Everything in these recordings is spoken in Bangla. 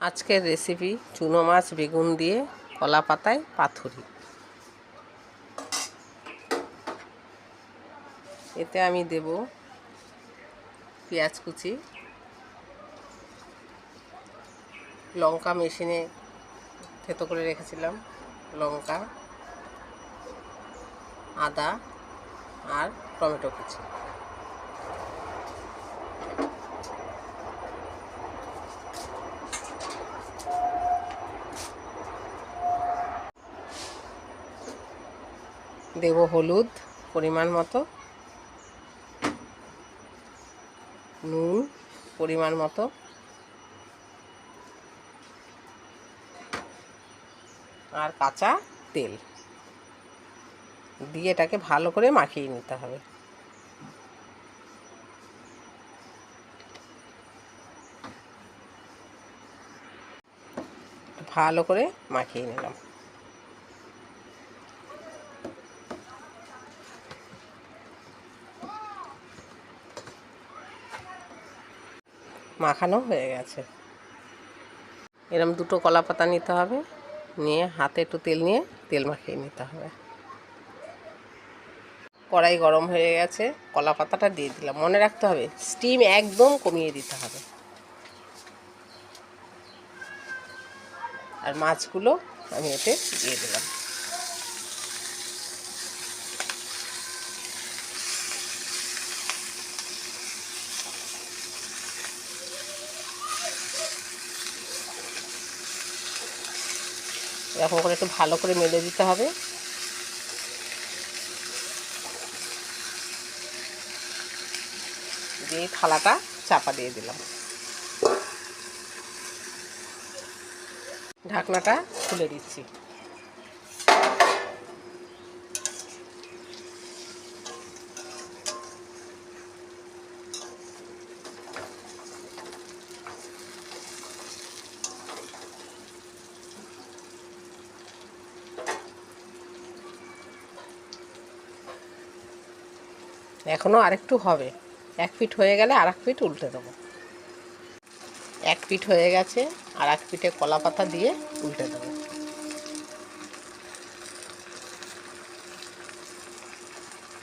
আজকের রেসিপি চুনো মাছ বেগুন দিয়ে কলা পাতায় পাতুরি। এতে আমি দেব পেঁয়াজ কুচি, লঙ্কা মেশিনে থেতো করে রেখেছিলাম, লঙ্কা, আদা আর টমেটো কুচি। দেব হলুদ পরিমাণ মতো, নুন পরিমাণ মতো, আর কাঁচা তেল দিয়ে এটাকে ভালো করে মাখিয়ে নিতে হবে। ভালো করে মাখিয়ে নিলাম। মাখানো হয়ে গেছে। এরকম দুটো কলা পাতা নিতে হবে, নিয়ে হাতে একটু তেল নিয়ে তেল মাখিয়ে নিতে হবে। কড়াই গরম হয়ে গেছে, কলা পাতাটা দিয়ে দিলাম। মনে রাখতে হবে স্টিম একদম কমিয়ে দিতে হবে। আর মাছগুলো আমি এতে দিয়ে দিলাম। এরকম করে একটু ভালো করে মেলে দিতে হবে। দিয়ে থালাটা চাপা দিয়ে দিলাম। ঢাকনাটা খুলে দিচ্ছি। এখনও আরেকটু হবে। এক পিঠ হয়ে গেলে আর এক পিঠ উল্টে দেবো। এক পিঠ হয়ে গেছে, আর এক পিঠে কলা পাতা দিয়ে উল্টে দেবো।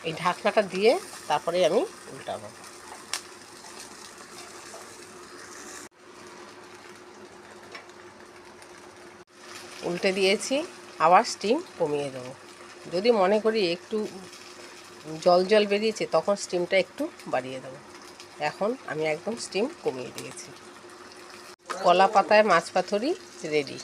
এই ঢাকনাটা দিয়ে তারপরে আমি উল্টাবো। উল্টে দিয়েছি, আবার স্টিম কমিয়ে দেবো। যদি মনে করি একটু জল জল বেরিয়েছে, তখন স্টিমটা একটু বাড়িয়ে দেবো। এখন আমি একদম স্টিম কমিয়ে দিয়েছি। কলা পাতায় মাছ পাতুরি রেডি।